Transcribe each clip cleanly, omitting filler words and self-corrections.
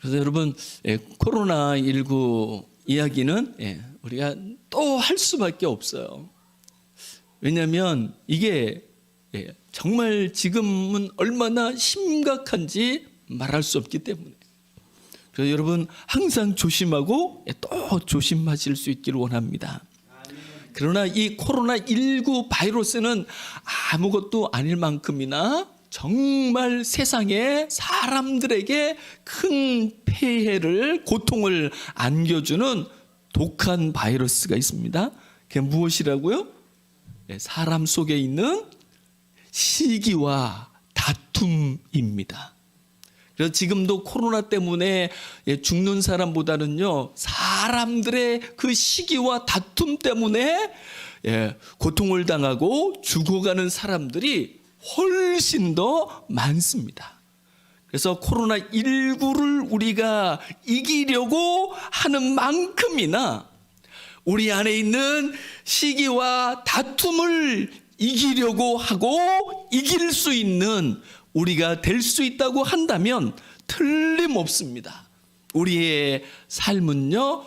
그래서 여러분, 코로나19 이야기는 우리가 또 할 수밖에 없어요. 왜냐하면 이게 정말 지금은 얼마나 심각한지 말할 수 없기 때문에. 그래서 여러분 항상 조심하고 또 조심하실 수 있기를 원합니다. 그러나 이 코로나19 바이러스는 아무것도 아닐 만큼이나 정말 세상에 사람들에게 큰 폐해를, 고통을 안겨주는 독한 바이러스가 있습니다. 그게 무엇이라고요? 사람 속에 있는 시기와 다툼입니다. 그래서 지금도 코로나 때문에 죽는 사람보다는요, 사람들의 그 시기와 다툼 때문에 고통을 당하고 죽어가는 사람들이 훨씬 더 많습니다. 그래서 코로나19를 우리가 이기려고 하는 만큼이나 우리 안에 있는 시기와 다툼을 이기려고 하고 이길 수 있는 우리가 될 수 있다고 한다면 틀림없습니다. 우리의 삶은요,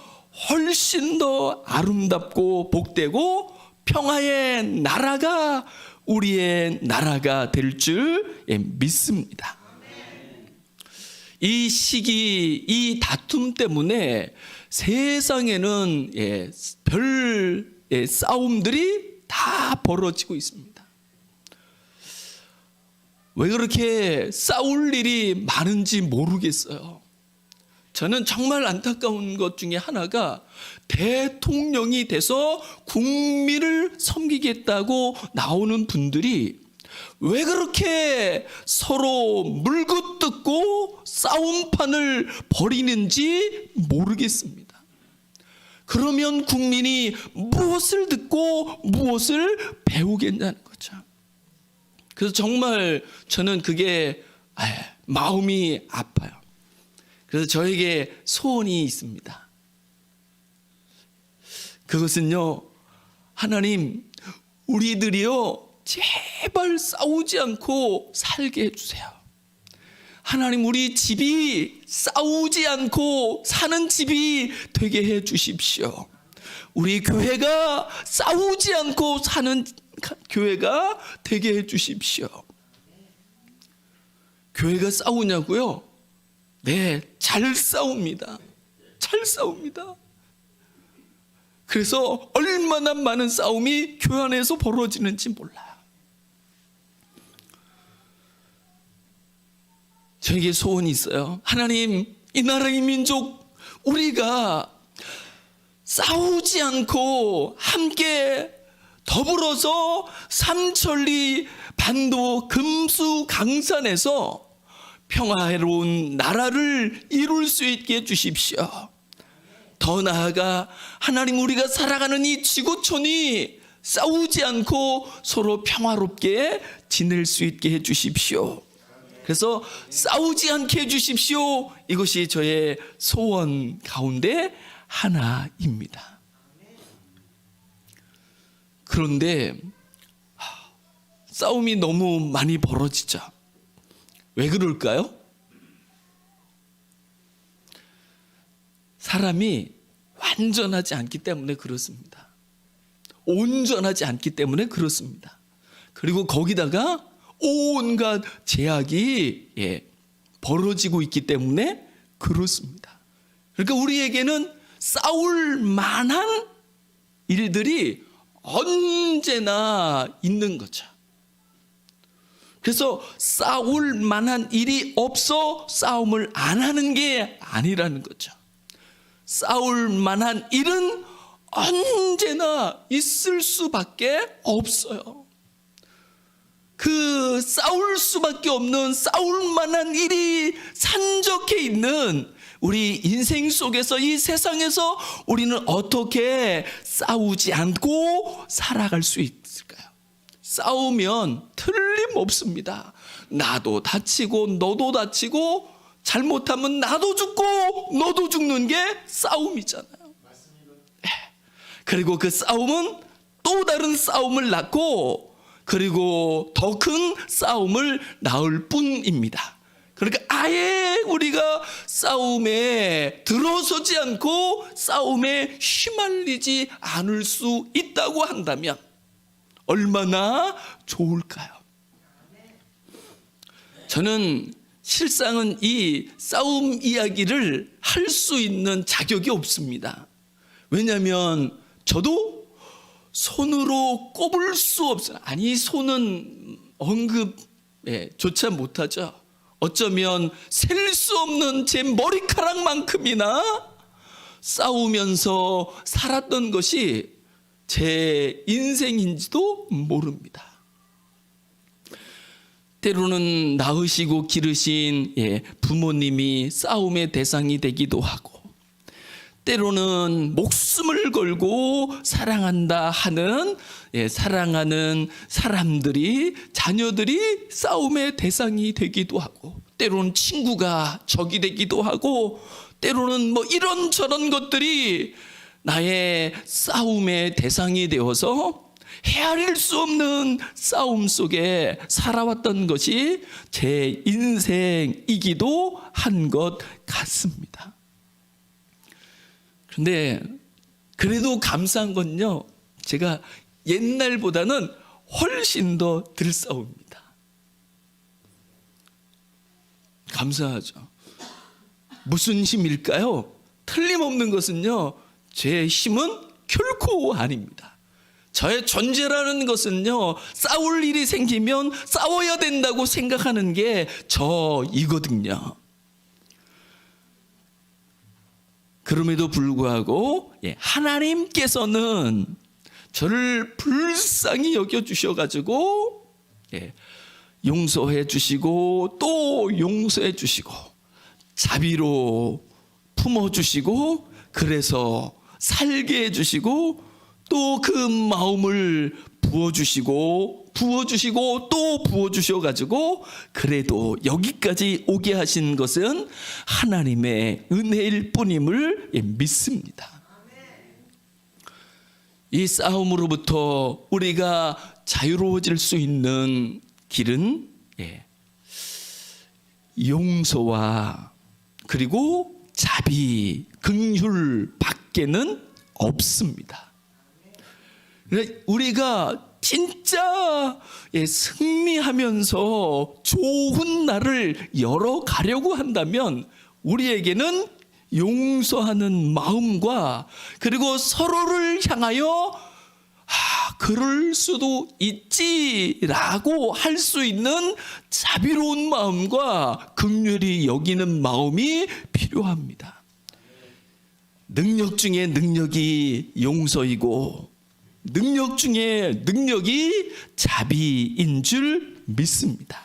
훨씬 더 아름답고 복되고 평화의 나라가 우리의 나라가 될 줄 믿습니다. 이 시기, 이 다툼 때문에 세상에는 별 싸움들이 다 벌어지고 있습니다. 왜 그렇게 싸울 일이 많은지 모르겠어요. 저는 정말 안타까운 것 중에 하나가 대통령이 돼서 국민을 섬기겠다고 나오는 분들이 왜 그렇게 서로 물고 뜯고 싸움판을 벌이는지 모르겠습니다. 그러면 국민이 무엇을 듣고 무엇을 배우겠냐는 거죠. 그래서 정말 저는 그게 마음이 아파요. 그래서 저에게 소원이 있습니다. 그것은요, 하나님, 우리들이요, 제발 싸우지 않고 살게 해주세요. 하나님, 우리 집이 싸우지 않고 사는 집이 되게 해 주십시오. 우리 교회가 싸우지 않고 사는 교회가 되게 해 주십시오. 교회가 싸우냐고요? 네, 잘 싸웁니다. 잘 싸웁니다. 그래서 얼마나 많은 싸움이 교회 안에서 벌어지는지 몰라요. 저에게 소원이 있어요. 하나님, 이 나라 이 민족 우리가 싸우지 않고 함께 더불어서 삼천리 반도 금수강산에서 평화로운 나라를 이룰 수 있게 해주십시오. 더 나아가 하나님, 우리가 살아가는 이 지구촌이 싸우지 않고 서로 평화롭게 지낼 수 있게 해주십시오. 그래서 싸우지 않게 해주십시오. 이것이 저의 소원 가운데 하나입니다. 그런데 싸움이 너무 많이 벌어지죠. 왜 그럴까요? 사람이 완전하지 않기 때문에 그렇습니다. 온전하지 않기 때문에 그렇습니다. 그리고 거기다가 온갖 제약이 벌어지고 있기 때문에 그렇습니다. 그러니까 우리에게는 싸울 만한 일들이 언제나 있는 거죠. 그래서 싸울 만한 일이 없어 싸움을 안 하는 게 아니라는 거죠. 싸울 만한 일은 언제나 있을 수밖에 없어요. 그 싸울 수밖에 없는, 싸울 만한 일이 산적해 있는 우리 인생 속에서, 이 세상에서 우리는 어떻게 싸우지 않고 살아갈 수 있을까요? 싸우면 틀림없습니다. 나도 다치고 너도 다치고, 잘못하면 나도 죽고 너도 죽는 게 싸움이잖아요. 그리고 그 싸움은 또 다른 싸움을 낳고, 그리고 더 큰 싸움을 낳을 뿐입니다. 그러니까 아예 우리가 싸움에 들어서지 않고 싸움에 휘말리지 않을 수 있다고 한다면 얼마나 좋을까요? 저는 실상은 이 싸움 이야기를 할 수 있는 자격이 없습니다. 왜냐하면 저도 손으로 꼽을 수 없어요. 아니, 손은 언급조차 못하죠. 어쩌면 셀 수 없는 제 머리카락만큼이나 싸우면서 살았던 것이 제 인생인지도 모릅니다. 때로는 낳으시고 기르신 부모님이 싸움의 대상이 되기도 하고, 때로는 목숨을 걸고 사랑한다 하는 사랑하는 사람들이, 자녀들이 싸움의 대상이 되기도 하고, 때로는 친구가 적이 되기도 하고, 때로는 뭐 이런저런 것들이 나의 싸움의 대상이 되어서 헤아릴 수 없는 싸움 속에 살아왔던 것이 제 인생이기도 한 것 같습니다. 그런데 그래도 감사한 건요, 제가 옛날보다는 훨씬 더 덜 싸웁니다. 감사하죠. 무슨 힘일까요? 틀림없는 것은요, 제 힘은 결코 아닙니다. 저의 존재라는 것은요, 싸울 일이 생기면 싸워야 된다고 생각하는 게 저이거든요. 그럼에도 불구하고 하나님께서는 저를 불쌍히 여겨주셔가지고 용서해 주시고 또 용서해 주시고 자비로 품어주시고, 그래서 살게 해주시고 또 그 마음을 부어주시고 또 부어주셔가지고 그래도 여기까지 오게 하신 것은 하나님의 은혜일 뿐임을 믿습니다. 이 싸움으로부터 우리가 자유로워질 수 있는 길은 용서와 그리고 자비, 긍휼 밖에는 없습니다. 우리가 진짜 승리하면서 좋은 날을 열어가려고 한다면 우리에게는 용서하는 마음과 그리고 서로를 향하여 그럴 수도 있지라고 할 수 있는 자비로운 마음과 긍휼히 여기는 마음이 필요합니다. 능력 중에 능력이 용서이고 능력 중에 능력이 자비인 줄 믿습니다.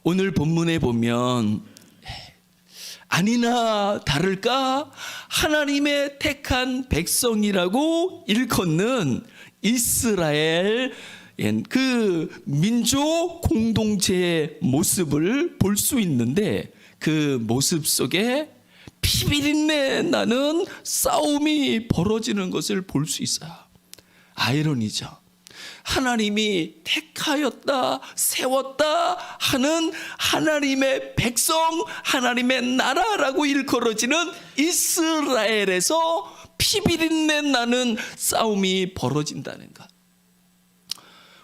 오늘 본문에 보면 아니나 다를까 하나님의 택한 백성이라고 일컫는 이스라엘 그 민족 공동체의 모습을 볼 수 있는데, 그 모습 속에 피비린내 나는 싸움이 벌어지는 것을 볼 수 있어요. 아이러니죠. 하나님이 택하였다, 세웠다 하는 하나님의 백성, 하나님의 나라라고 일컬어지는 이스라엘에서 피비린내 나는 싸움이 벌어진다는 것.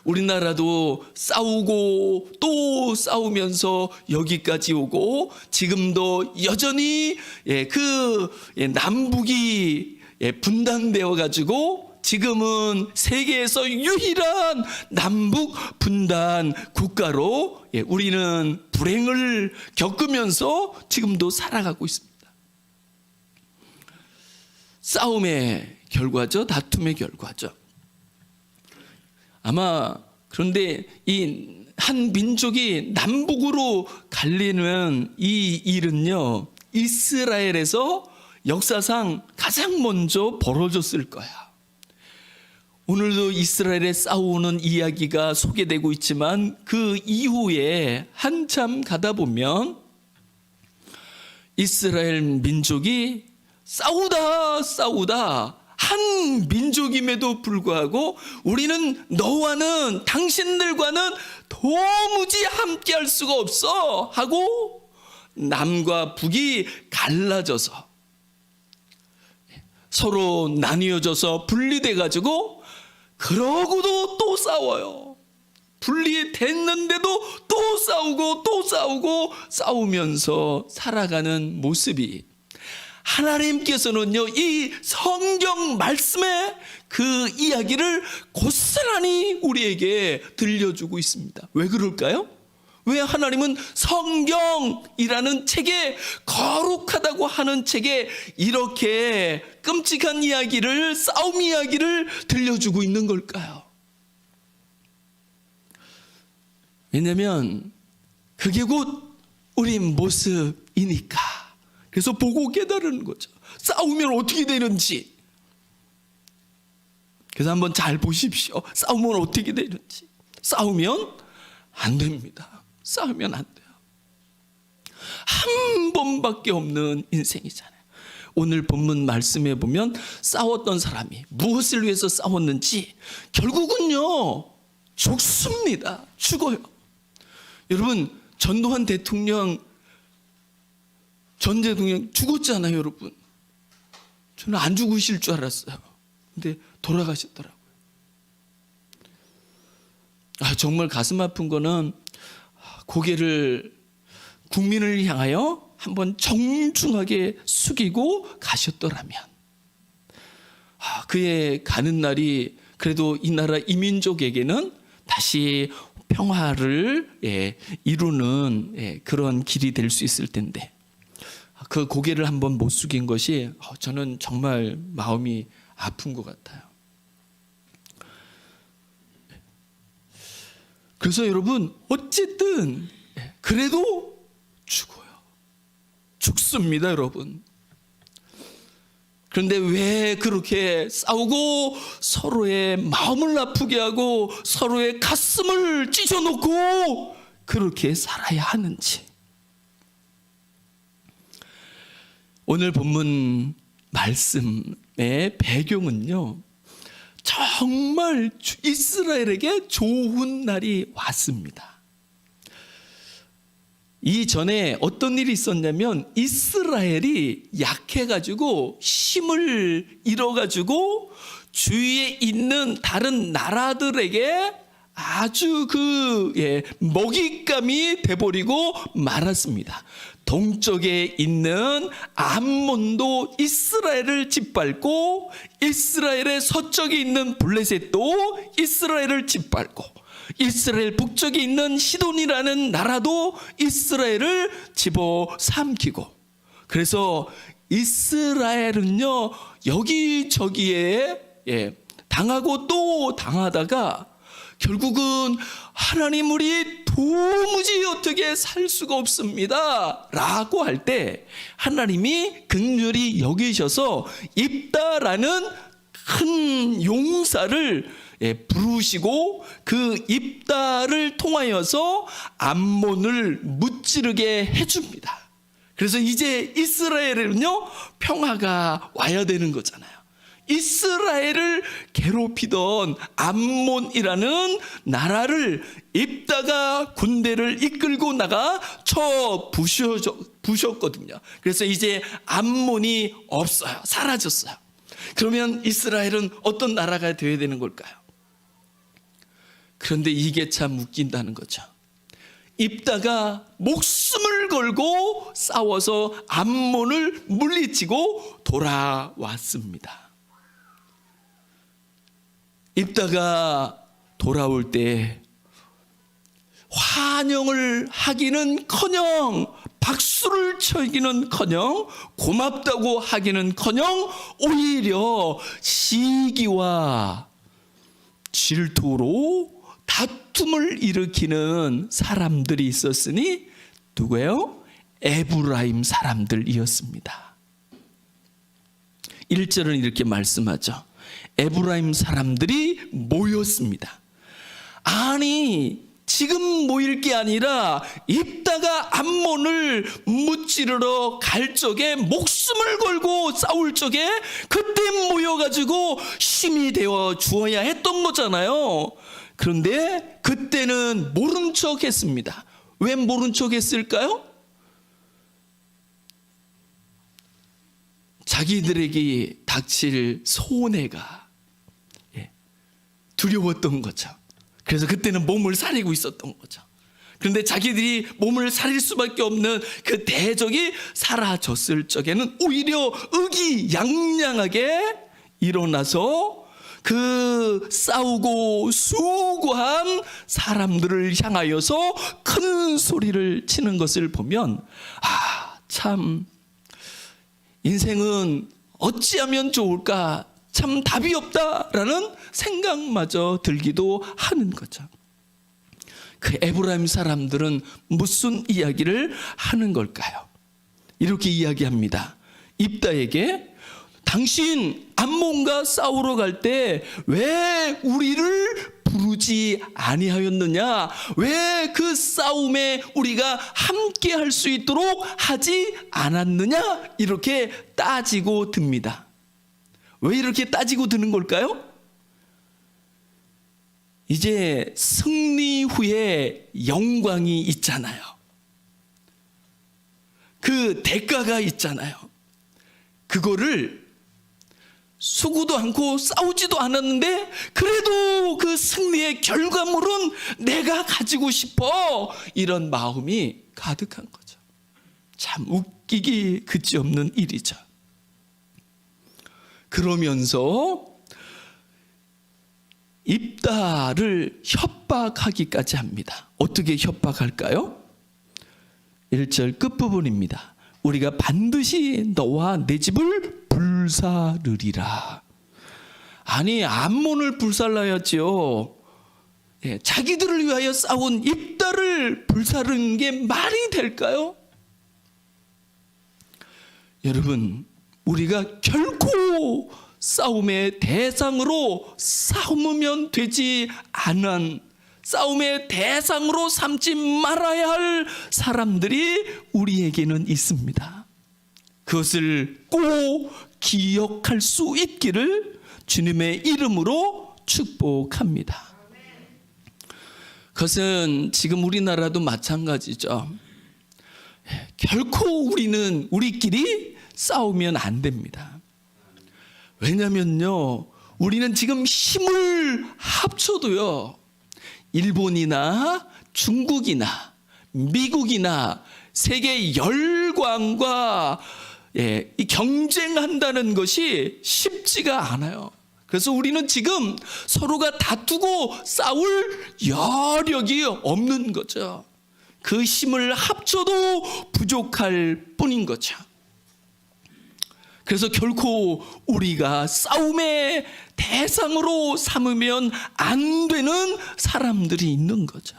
우리나라도 싸우고 또 싸우면서 여기까지 오고, 지금도 여전히 남북이 분단되어 가지고 지금은 세계에서 유일한 남북 분단 국가로 우리는 불행을 겪으면서 지금도 살아가고 있습니다. 싸움의 결과죠. 다툼의 결과죠. 아마 그런데 이 한 민족이 남북으로 갈리는 이 일은요, 이스라엘에서 역사상 가장 먼저 벌어졌을 거야. 오늘도 이스라엘에 싸우는 이야기가 소개되고 있지만 그 이후에 한참 가다 보면 이스라엘 민족이 싸우다 한 민족임에도 불구하고 우리는 너와는 당신들과는 도무지 함께 할 수가 없어 하고 남과 북이 갈라져서 서로 나뉘어져서 분리돼 가지고 그러고도 또 싸워요. 분리됐는데도 또 싸우고 또 싸우고 싸우면서 살아가는 모습이, 하나님께서는요 이 성경 말씀의 그 이야기를 고스란히 우리에게 들려주고 있습니다. 왜 그럴까요? 왜 하나님은 성경이라는 책에, 거룩하다고 하는 책에 이렇게 끔찍한 이야기를, 싸움 이야기를 들려주고 있는 걸까요? 왜냐하면 그게 곧 우리 모습이니까. 그래서 보고 깨달은 거죠. 싸우면 어떻게 되는지. 그래서 한번 잘 보십시오. 싸우면 어떻게 되는지. 싸우면 안 됩니다. 싸우면 안 돼요. 한 번밖에 없는 인생이잖아요. 오늘 본문 말씀에 보면 싸웠던 사람이 무엇을 위해서 싸웠는지 결국은요 죽습니다. 죽어요. 여러분, 전두환 대통령, 전 대통령 죽었잖아요, 여러분. 저는 안 죽으실 줄 알았어요. 근데 돌아가셨더라고요. 정말 가슴 아픈 거는 고개를 국민을 향하여 한번 정중하게 숙이고 가셨더라면, 그의 가는 날이 그래도 이 나라 이민족에게는 다시 평화를 이루는 그런 길이 될 수 있을 텐데, 그 고개를 한번 못 숙인 것이 저는 정말 마음이 아픈 것 같아요. 그래서 여러분, 어쨌든 그래도 죽어요. 죽습니다, 여러분. 그런데 왜 그렇게 싸우고 서로의 마음을 아프게 하고 서로의 가슴을 찢어놓고 그렇게 살아야 하는지. 오늘 본문 말씀의 배경은요, 정말 이스라엘에게 좋은 날이 왔습니다. 이전에 어떤 일이 있었냐면, 이스라엘이 약해가지고 힘을 잃어가지고 주위에 있는 다른 나라들에게 아주 먹잇감이 돼버리고 말았습니다. 동쪽에 있는 암몬도 이스라엘을 짓밟고, 이스라엘의 서쪽에 있는 블레셋도 이스라엘을 짓밟고, 이스라엘 북쪽에 있는 시돈이라는 나라도 이스라엘을 집어삼키고, 그래서 이스라엘은요 여기저기에 당하고 또 당하다가 결국은 하나님, 우리 도무지 어떻게 살 수가 없습니다 라고 할 때 하나님이 긍휼히 여기셔서 입다라는 큰 용사를 부르시고, 그 입다를 통하여서 암몬을 무찌르게 해줍니다. 그래서 이제 이스라엘은요 평화가 와야 되는 거잖아요. 이스라엘을 괴롭히던 암몬이라는 나라를 입다가 군대를 이끌고 나가 쳐 부셨거든요. 그래서 이제 암몬이 없어요. 사라졌어요. 그러면 이스라엘은 어떤 나라가 되어야 되는 걸까요? 그런데 이게 참 웃긴다는 거죠. 입다가 목숨을 걸고 싸워서 암몬을 물리치고 돌아왔습니다. 입다가 돌아올 때 환영을 하기는커녕, 박수를 쳐기는커녕, 고맙다고 하기는커녕 오히려 시기와 질투로 다툼을 일으키는 사람들이 있었으니 누구예요? 에브라임 사람들이었습니다. 1절은 이렇게 말씀하죠. 에브라임 사람들이 모였습니다. 아니, 지금 모일 게 아니라 입다가 암몬을 무찌르러 갈 적에, 목숨을 걸고 싸울 적에 그때 모여가지고 힘이 되어 주어야 했던 거잖아요. 그런데 그때는 모른 척 했습니다. 왜 모른 척 했을까요? 자기들에게 닥칠 손해가 두려웠던 거죠. 그래서 그때는 몸을 사리고 있었던 거죠. 그런데 자기들이 몸을 사릴 수밖에 없는 그 대적이 사라졌을 적에는 오히려 의기양양하게 일어나서 그 싸우고 수고한 사람들을 향하여서 큰 소리를 치는 것을 보면 참 인생은 어찌하면 좋을까, 참 답이 없다라는 생각마저 들기도 하는 거죠. 그 에브라임 사람들은 무슨 이야기를 하는 걸까요? 이렇게 이야기합니다. 입다에게 당신 암몬과 싸우러 갈 때 왜 우리를 부르지 아니하였느냐? 왜 그 싸움에 우리가 함께 할 수 있도록 하지 않았느냐? 이렇게 따지고 듭니다. 왜 이렇게 따지고 드는 걸까요? 이제 승리 후에 영광이 있잖아요. 그 대가가 있잖아요. 그거를 수고도 않고 싸우지도 않았는데 그래도 그 승리의 결과물은 내가 가지고 싶어, 이런 마음이 가득한 거죠. 참 웃기기 그지없는 일이죠. 그러면서 입다를 협박하기까지 합니다. 어떻게 협박할까요? 1절 끝부분입니다. 우리가 반드시 너와 내 집을 불사르리라. 아니, 암몬을 불살라야죠. 자기들을 위하여 싸운 입다를 불사르는 게 말이 될까요? 여러분, 우리가 결코 싸움의 대상으로 삼으면 되지 않은, 싸움의 대상으로 삼지 말아야 할 사람들이 우리에게는 있습니다. 그것을 꼭 기억할 수 있기를 주님의 이름으로 축복합니다. 그것은 지금 우리나라도 마찬가지죠. 결코 우리는 우리끼리 싸우면 안 됩니다. 왜냐면요, 우리는 지금 힘을 합쳐도요, 일본이나 중국이나 미국이나 세계 열강과 이 경쟁한다는 것이 쉽지가 않아요. 그래서 우리는 지금 서로가 다투고 싸울 여력이 없는 거죠. 그 힘을 합쳐도 부족할 뿐인 거죠. 그래서 결코 우리가 싸움의 대상으로 삼으면 안 되는 사람들이 있는 거죠.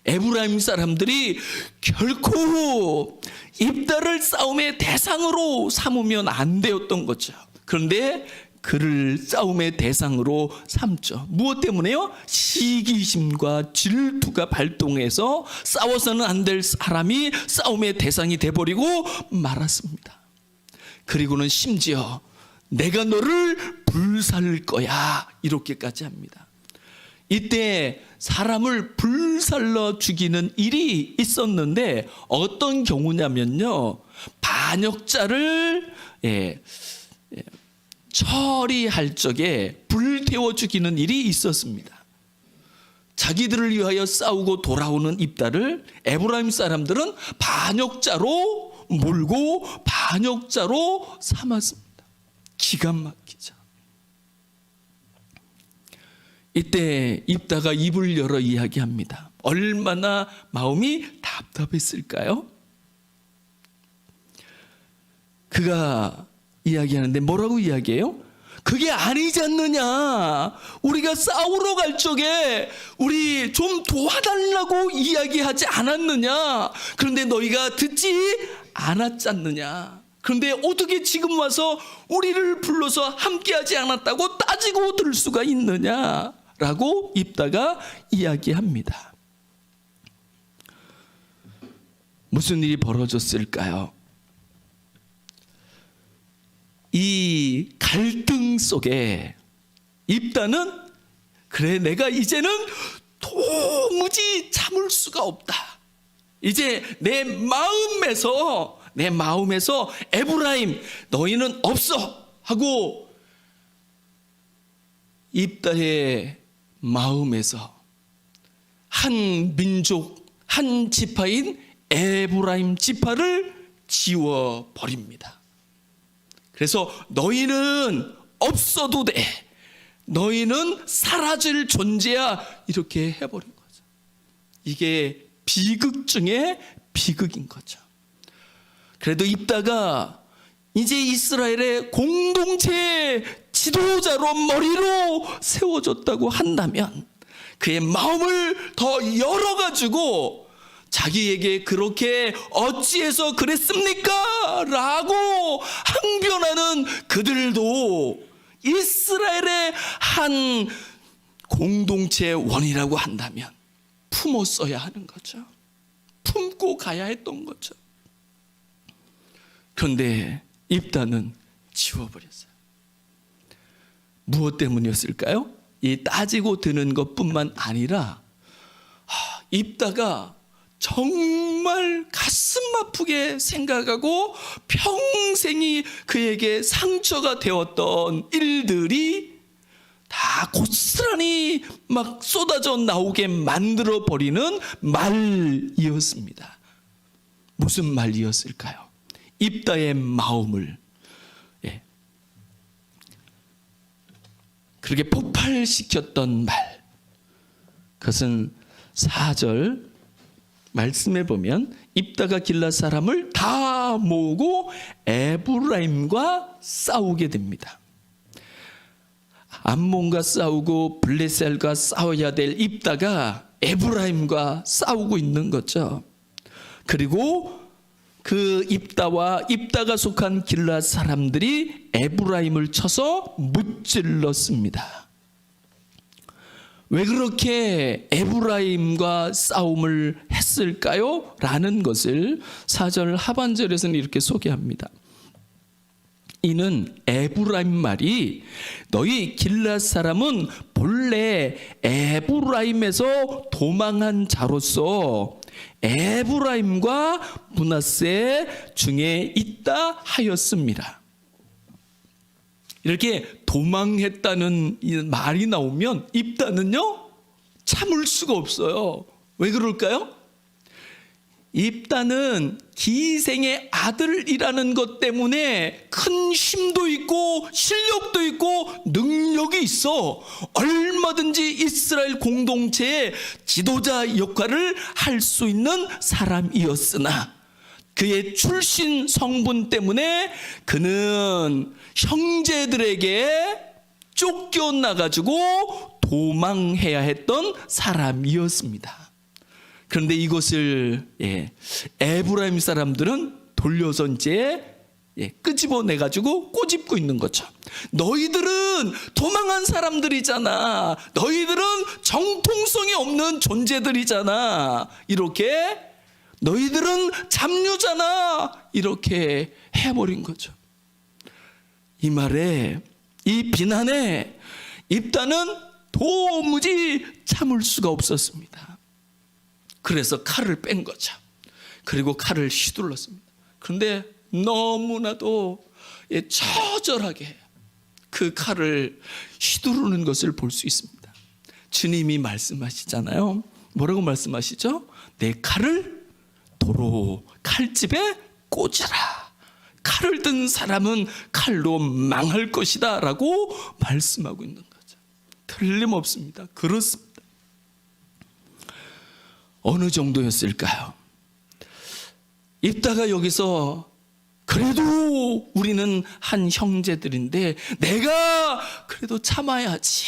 에브라임 사람들이 결코 입다를 싸움의 대상으로 삼으면 안 되었던 거죠. 그런데 그를 싸움의 대상으로 삼죠. 무엇 때문에요? 시기심과 질투가 발동해서 싸워서는 안 될 사람이 싸움의 대상이 돼버리고 말았습니다. 그리고는 심지어 내가 너를 불살 거야, 이렇게까지 합니다. 이때 사람을 불살러 죽이는 일이 있었는데 어떤 경우냐면요, 반역자를 처리할 적에 불태워 죽이는 일이 있었습니다. 자기들을 위하여 싸우고 돌아오는 입다를 에브라임 사람들은 반역자로 몰고 반역자로 삼았습니다. 기가 막히죠. 이때 입다가 입을 열어 이야기합니다. 얼마나 마음이 답답했을까요? 그가 이야기하는데 뭐라고 이야기해요? 그게 아니지 않느냐, 우리가 싸우러 갈 적에 우리 좀 도와달라고 이야기하지 않았느냐, 그런데 너희가 듣지 않았지 않느냐, 그런데 어떻게 지금 와서 우리를 불러서 함께하지 않았다고 따지고 들 수가 있느냐라고 입다가 이야기합니다. 무슨 일이 벌어졌을까요? 이 갈등 속에 입다는 그래, 내가 이제는 도무지 참을 수가 없다. 이제 내 마음에서 에브라임 너희는 없어 하고 입다의 마음에서 한 민족, 한 지파인 에브라임 지파를 지워버립니다. 그래서 너희는 없어도 돼, 너희는 사라질 존재야, 이렇게 해버린 거죠. 이게 비극 중에 비극인 거죠. 그래도 입다가 이제 이스라엘의 공동체 지도자로 머리로 세워졌다고 한다면 그의 마음을 더 열어가지고 자기에게 그렇게 어찌해서 그랬습니까? 라고 항변하는 그들도 이스라엘의 한 공동체의 원이라고 한다면 품었어야 하는 거죠. 품고 가야 했던 거죠. 그런데 입다는 지워버렸어요. 무엇 때문이었을까요? 이 따지고 드는 것뿐만 아니라 입다가 정말 가슴 아프게 생각하고 평생이 그에게 상처가 되었던 일들이 다 고스란히 막 쏟아져 나오게 만들어 버리는 말이었습니다. 무슨 말이었을까요? 입다의 마음을 그렇게 폭발시켰던 말, 그것은 4절 말씀해 보면 입다가 길앗 사람을 다 모으고 에브라임과 싸우게 됩니다. 암몬과 싸우고 블레셀과 싸워야 될 입다가 에브라임과 싸우고 있는 거죠. 그리고 그 입다가 속한 길앗 사람들이 에브라임을 쳐서 무찔렀습니다. 왜 그렇게 에브라임과 싸움을 했을까요? 라는 것을 4절 하반절에서는 이렇게 소개합니다. 이는 에브라임 말이 너희 길앗 사람은 본래 에브라임에서 도망한 자로서 에브라임과 므낫세 중에 있다 하였습니다. 이렇게 도망했다는 말이 나오면 입다는요 참을 수가 없어요. 왜 그럴까요? 입다는 기생의 아들이라는 것 때문에 큰 힘도 있고 실력도 있고 능력이 있어 얼마든지 이스라엘 공동체의 지도자 역할을 할 수 있는 사람이었으나 그의 출신 성분 때문에 그는 형제들에게 쫓겨나가지고 도망해야 했던 사람이었습니다. 그런데 이것을 에브라임 사람들은 돌려서 이제 끄집어내가지고 꼬집고 있는 거죠. 너희들은 도망한 사람들이잖아. 너희들은 정통성이 없는 존재들이잖아. 이렇게 너희들은 잡류잖아. 이렇게 해버린 거죠. 이 말에, 이 비난에 입다는 도무지 참을 수가 없었습니다. 그래서 칼을 뺀 거죠. 그리고 칼을 휘둘렀습니다. 그런데 너무나도 처절하게 그 칼을 휘두르는 것을 볼 수 있습니다. 주님이 말씀하시잖아요. 뭐라고 말씀하시죠? 내 칼을 도로 칼집에 꽂으라. 칼을 든 사람은 칼로 망할 것이다 라고 말씀하고 있는 거죠. 틀림없습니다. 그렇습니다. 어느 정도였을까요? 입다가 여기서 그래도 우리는 한 형제들인데 내가 그래도 참아야지,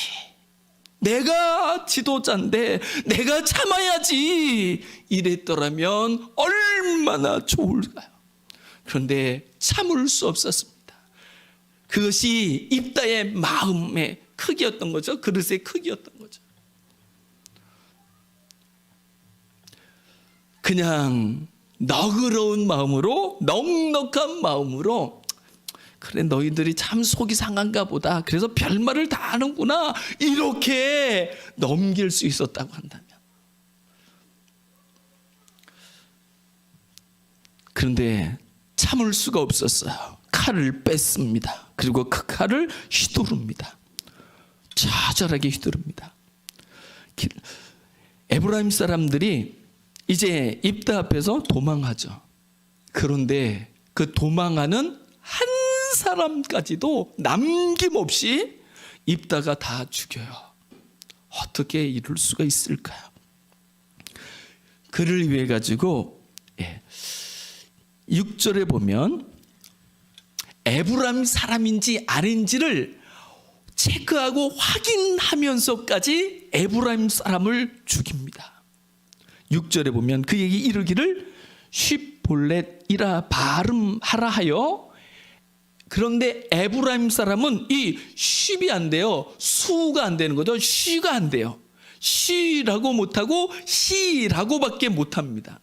내가 지도자인데 내가 참아야지 이랬더라면 얼마나 좋을까요? 그런데 참을 수 없었습니다. 그것이 입다의 마음의 크기였던 거죠. 그릇의 크기였던 거죠. 그냥 너그러운 마음으로, 넉넉한 마음으로 그래 너희들이 참 속이 상한가 보다. 그래서 별말을 다 하는구나. 이렇게 넘길 수 있었다고 한다면. 그런데 참을 수가 없었어요. 칼을 뺐습니다. 그리고 그 칼을 휘두릅니다. 처절하게 휘두릅니다. 에브라임 사람들이 이제 입다 앞에서 도망하죠. 그런데 그 도망하는 한 사람까지도 남김없이 입다가 다 죽여요. 어떻게 이럴 수가 있을까요? 그를 위해 가지고 6절에 보면 에브라임 사람인지 아닌지를 체크하고 확인하면서까지 에브라임 사람을 죽입니다. 6절에 보면 그에게 이르기를 쉽볼렛이라 발음하라 하여. 그런데 에브라임 사람은 이 쉽이 안 돼요. 수가 안 되는 거죠. 쉬가 안 돼요. 쉬라고 못하고 시라고밖에 못합니다.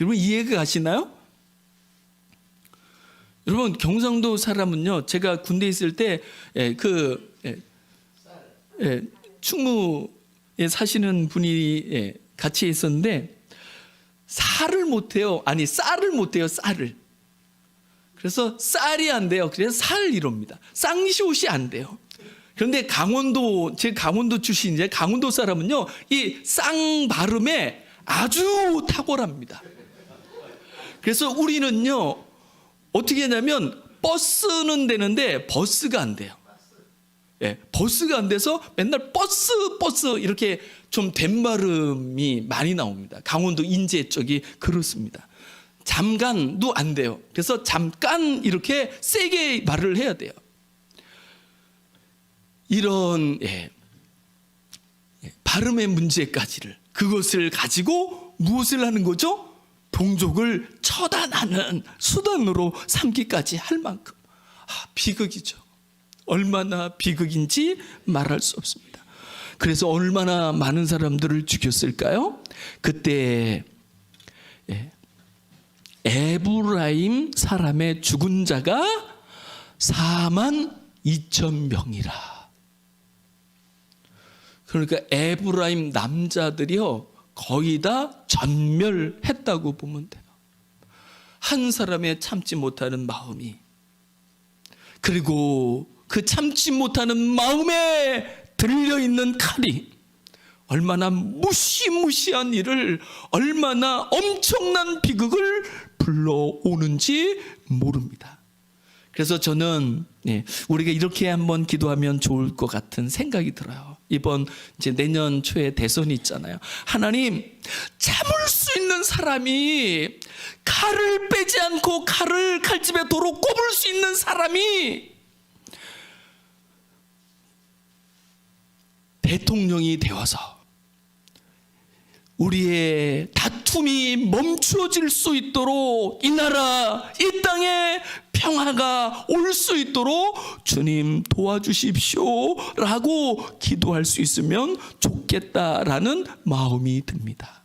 여러분 이해가 가시나요? 여러분 경상도 사람은요, 제가 군대에 있을 때 충무에 사시는 분이 같이 있었는데 살을 못해요. 아니 쌀을 못해요. 쌀을. 그래서 쌀이 안 돼요. 그래서 살 이럽니다. 쌍시옷이 안 돼요. 그런데 강원도, 제 강원도 출신인데 강원도 사람은요 이 쌍 발음에 아주 탁월합니다. 그래서 우리는요 어떻게 하냐면 버스는 되는데 버스가 안 돼요. 버스가 안 돼서 맨날 버스 이렇게 좀 된 발음이 많이 나옵니다. 강원도 인제 쪽이 그렇습니다. 잠깐도 안 돼요. 그래서 잠깐 이렇게 세게 말을 해야 돼요. 이런 발음의 문제까지를, 그것을 가지고 무엇을 하는 거죠? 동족을 처단하는 수단으로 삼기까지 할 만큼 비극이죠. 얼마나 비극인지 말할 수 없습니다. 그래서 얼마나 많은 사람들을 죽였을까요? 그때 에브라임 사람의 죽은 자가 42,000명이라. 그러니까 에브라임 남자들이요 거의 다 전멸했다고 보면 돼요. 한 사람의 참지 못하는 마음이, 그리고 그 참지 못하는 마음에 들려있는 칼이 얼마나 무시무시한 일을, 얼마나 엄청난 비극을 불러오는지 모릅니다. 그래서 저는 우리가 이렇게 한번 기도하면 좋을 것 같은 생각이 들어요. 이번 이제 내년 초에 대선이 있잖아요. 하나님, 참을 수 있는 사람이, 칼을 빼지 않고 칼을 칼집에 도로 꼽을 수 있는 사람이 대통령이 되어서 우리의 다툼이 멈추어질 수 있도록, 이 나라, 이 땅에 평화가 올 수 있도록 주님 도와주십시오 라고 기도할 수 있으면 좋겠다라는 마음이 듭니다.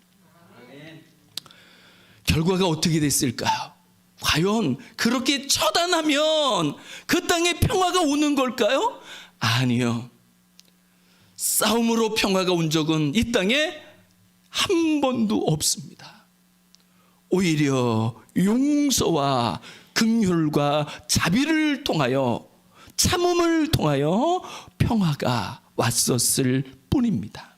결과가 어떻게 됐을까요? 과연 그렇게 처단하면 그 땅에 평화가 오는 걸까요? 아니요. 싸움으로 평화가 온 적은 이 땅에 한 번도 없습니다. 오히려 용서와 긍휼과 자비를 통하여, 참음을 통하여 평화가 왔었을 뿐입니다.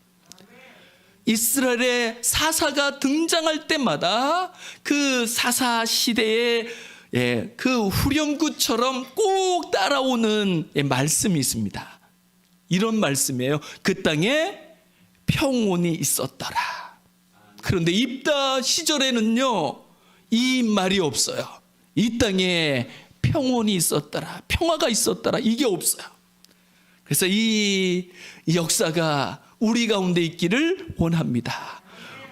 이스라엘의 사사가 등장할 때마다 그 사사 시대의 그 후렴구처럼 꼭 따라오는 말씀이 있습니다. 이런 말씀이에요. 그 땅에 평온이 있었더라. 그런데 입다 시절에는요 이 말이 없어요. 이 땅에 평온이 있었더라, 평화가 있었더라, 이게 없어요. 그래서 이 역사가 우리 가운데 있기를 원합니다.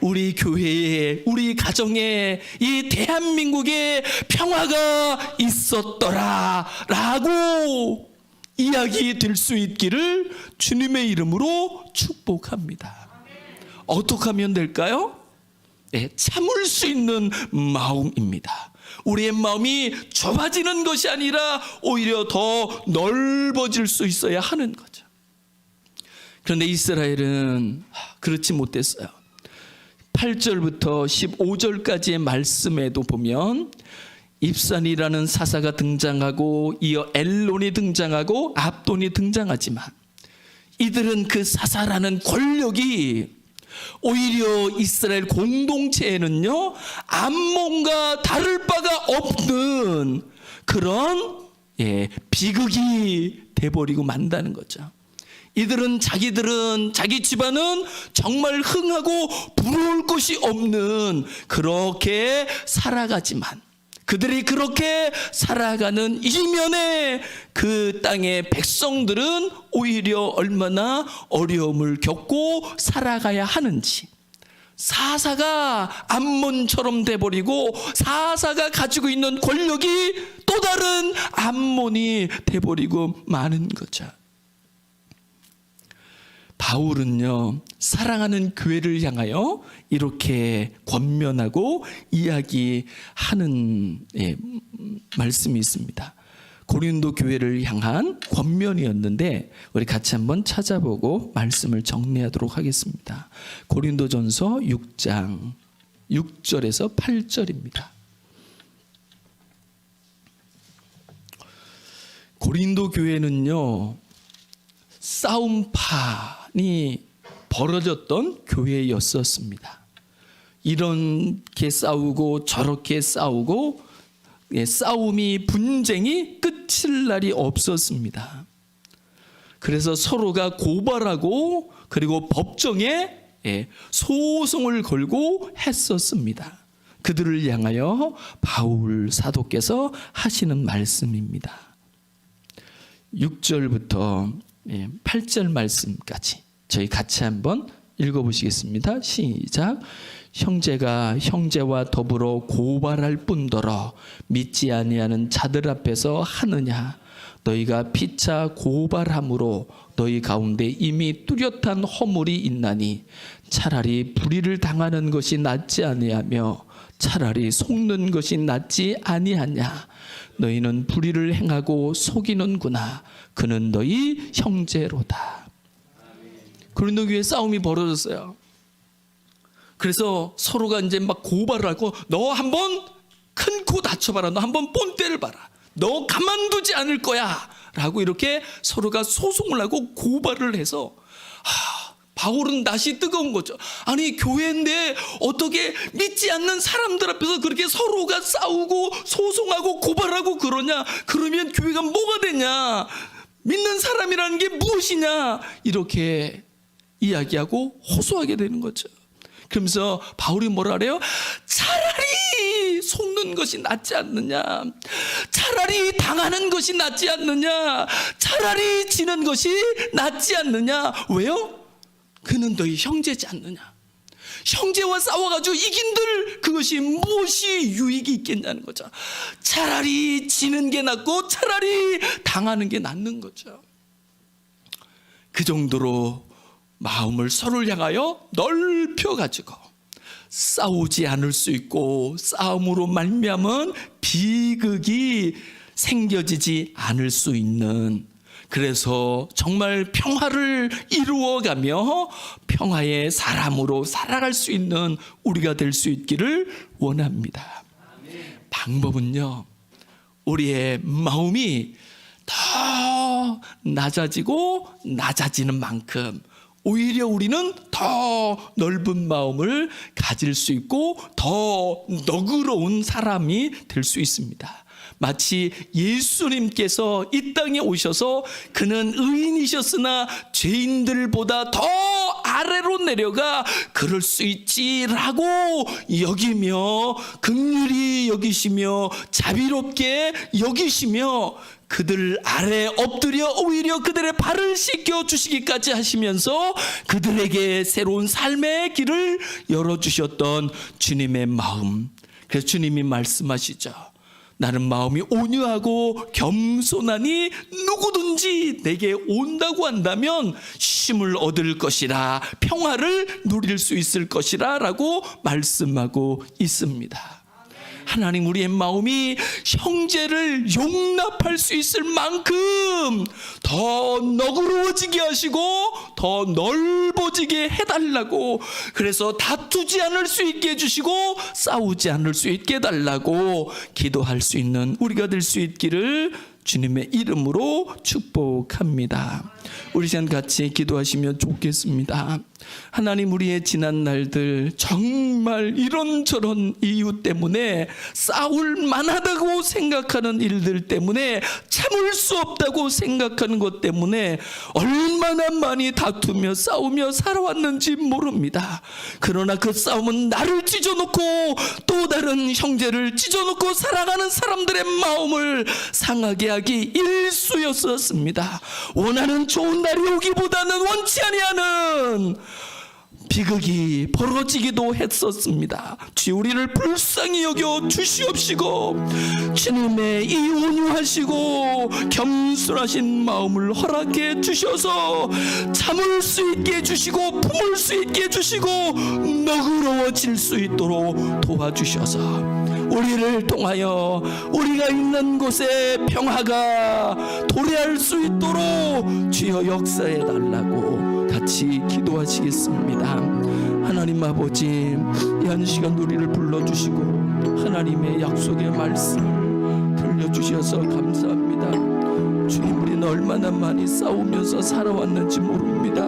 우리 교회에, 우리 가정에 이 대한민국에 평화가 있었더라 라고 이야기 될 수 있기를 주님의 이름으로 축복합니다. 어떻게 하면 될까요? 참을 수 있는 마음입니다. 우리의 마음이 좁아지는 것이 아니라 오히려 더 넓어질 수 있어야 하는 거죠. 그런데 이스라엘은 그렇지 못했어요. 8절부터 15절까지의 말씀에도 보면 입산이라는 사사가 등장하고 이어 엘론이 등장하고 압돈이 등장하지만 이들은 그 사사라는 권력이 오히려 이스라엘 공동체에는요 암몬과 다를 바가 없는 그런 비극이 돼버리고 만다는 거죠. 이들은 자기 집안은 정말 흥하고 부러울 것이 없는 그렇게 살아가지만 그들이 그렇게 살아가는 이면에 그 땅의 백성들은 오히려 얼마나 어려움을 겪고 살아가야 하는지, 사사가 암몬처럼 돼버리고 사사가 가지고 있는 권력이 또 다른 암몬이 돼버리고 마는 거죠. 바울은요 사랑하는 교회를 향하여 이렇게 권면하고 이야기하는 말씀이 있습니다. 고린도 교회를 향한 권면이었는데 우리 같이 한번 찾아보고 말씀을 정리하도록 하겠습니다. 고린도전서 6장 6절에서 8절입니다. 고린도 교회는요 싸움판이 벌어졌던 교회였었습니다. 이렇게 싸우고 저렇게 싸우고 싸움이 분쟁이 끝일 날이 없었습니다. 그래서 서로가 고발하고 그리고 법정에 소송을 걸고 했었습니다. 그들을 향하여 바울 사도께서 하시는 말씀입니다. 6절부터 8절 말씀까지 저희 같이 한번 읽어보시겠습니다. 시작. 형제가 형제와 더불어 고발할 뿐더러 믿지 아니하는 자들 앞에서 하느냐. 너희가 피차 고발함으로 너희 가운데 이미 뚜렷한 허물이 있나니 차라리 불의를 당하는 것이 낫지 아니하며 차라리 속는 것이 낫지 아니하냐. 너희는 불의를 행하고 속이는구나. 그는 너희 형제로다. 고린도 교회에 싸움이 벌어졌어요. 그래서 서로가 이제 막 고발을 하고 너 한번 큰 코 다쳐봐라. 너 한번 본때를 봐라. 너 가만두지 않을 거야. 라고 이렇게 서로가 소송을 하고 고발을 해서 바울은 낯이 뜨거운 거죠. 아니 교회인데 어떻게 믿지 않는 사람들 앞에서 그렇게 서로가 싸우고 소송하고 고발하고 그러냐. 그러면 교회가 뭐가 되냐. 믿는 사람이라는 게 무엇이냐. 이렇게 이야기하고 호소하게 되는 거죠. 그러면서 바울이 뭐라 그래요? 차라리 속는 것이 낫지 않느냐. 차라리 당하는 것이 낫지 않느냐. 차라리 지는 것이 낫지 않느냐. 왜요? 그는 너희 형제지 않느냐. 형제와 싸워가지고 이긴들 그것이 무엇이 유익이 있겠냐는 거죠. 차라리 지는 게 낫고 차라리 당하는 게 낫는 거죠. 그 정도로 마음을 서로를 향하여 넓혀가지고 싸우지 않을 수 있고 싸움으로 말미암은 비극이 생겨지지 않을 수 있는, 그래서 정말 평화를 이루어가며 평화의 사람으로 살아갈 수 있는 우리가 될 수 있기를 원합니다. 방법은요 우리의 마음이 더 낮아지고 낮아지는 만큼 오히려 우리는 더 넓은 마음을 가질 수 있고 더 너그러운 사람이 될 수 있습니다. 마치 예수님께서 이 땅에 오셔서 그는 의인이셨으나 죄인들보다 더 아래로 내려가 그럴 수 있지라고 여기며 긍휼히 여기시며 자비롭게 여기시며 그들 아래 엎드려 오히려 그들의 발을 씻겨 주시기까지 하시면서 그들에게 새로운 삶의 길을 열어주셨던 주님의 마음. 그래서 주님이 말씀하시죠. 나는 마음이 온유하고 겸손하니 누구든지 내게 온다고 한다면 쉼을 얻을 것이라, 평화를 누릴 수 있을 것이라 라고 말씀하고 있습니다. 하나님, 우리의 마음이 형제를 용납할 수 있을 만큼 더 너그러워지게 하시고 더 넓어지게 해달라고, 그래서 다투지 않을 수 있게 해주시고 싸우지 않을 수 있게 해달라고 기도할 수 있는 우리가 될 수 있기를 주님의 이름으로 축복합니다. 우리 시간 같이 기도하시면 좋겠습니다. 하나님, 우리의 지난 날들 정말 이런저런 이유 때문에 싸울 만하다고 생각하는 일들 때문에, 참을 수 없다고 생각하는 것 때문에 얼마나 많이 다투며 싸우며 살아왔는지 모릅니다. 그러나 그 싸움은 나를 찢어놓고 또 다른 형제를 찢어놓고 살아가는 사람들의 마음을 상하게 하기 일쑤였었습니다. 원하는 좋은 날이 오기보다는 원치 아니하는 비극이 벌어지기도 했었습니다. 주여, 우리를 불쌍히 여겨 주시옵시고 주님의 이 온유하시고 겸손하신 마음을 허락해 주셔서 참을 수 있게 해주시고 품을 수 있게 해주시고 너그러워질 수 있도록 도와주셔서 우리를 통하여 우리가 있는 곳에 평화가 도래할 수 있도록 주여 역사해 달라고 같이 기도하시겠습니다. 하나님 아버지, 이 한 시간 우리를 불러주시고 하나님의 약속의 말씀을 들려주셔서 감사합니다. 주님, 우리는 얼마나 많이 싸우면서 살아왔는지 모릅니다.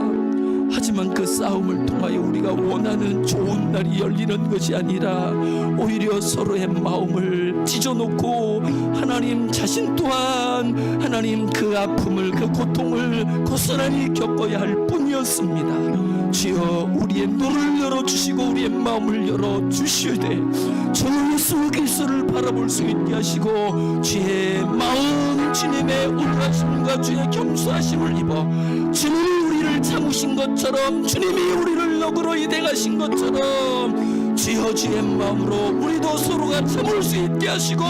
하지만 그 싸움을 통하여 우리가 원하는 좋은 날이 열리는 것이 아니라 오히려 서로의 마음을 찢어놓고 하나님 자신 또한 하나님 그 아픔을, 그 고통을 고스란히 겪어야 할 뿐이었습니다. 주여, 우리의 눈을 열어주시고 우리의 마음을 열어주시되 주 예수 그리스도를 바라볼 수 있게 하시고 주의 마음, 주님의 온유하심과 주의 겸손하심을 입어 주님이 우리를 참으신 것처럼, 주님이 우리를 너그러이 대하신 것처럼 주여 주의 마음으로 우리도 서로가 참을 수 있게 하시고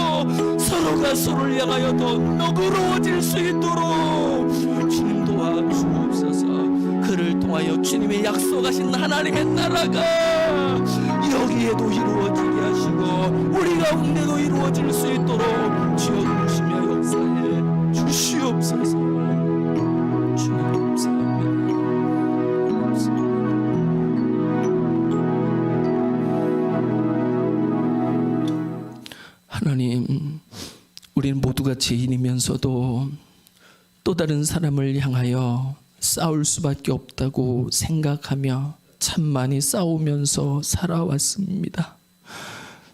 서로가 서로를 향하여 더 너그러워질 수 있도록 주님 도와주옵소서. 그를 통하여 주님의 약속하신 하나님의 나라가 여기에도 이루어지게 하시고 우리 가운데도 이루어질 수 있도록 주여 주시며 역사해 주시옵소서. 주님 감사합니다. 하나님, 우리는 모두가 죄인이면서도 또 다른 사람을 향하여 싸울 수밖에 없다고 생각하며 참 많이 싸우면서 살아왔습니다.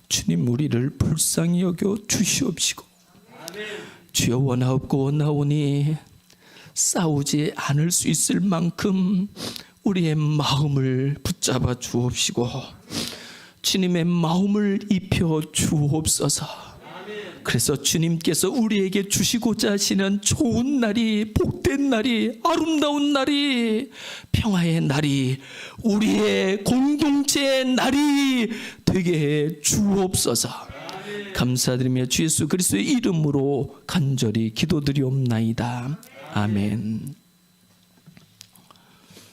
주님, 우리를 불쌍히 여겨 주시옵시고 주여, 원하옵고 원하오니 싸우지 않을 수 있을 만큼 우리의 마음을 붙잡아 주옵시고 주님의 마음을 입혀 주옵소서. 그래서 주님께서 우리에게 주시고자 하시는 좋은 날이, 복된 날이, 아름다운 날이, 평화의 날이, 우리의 공동체의 날이 되게 해 주옵소서. 감사드리며 주 예수 그리스도의 이름으로 간절히 기도드리옵나이다. 아멘.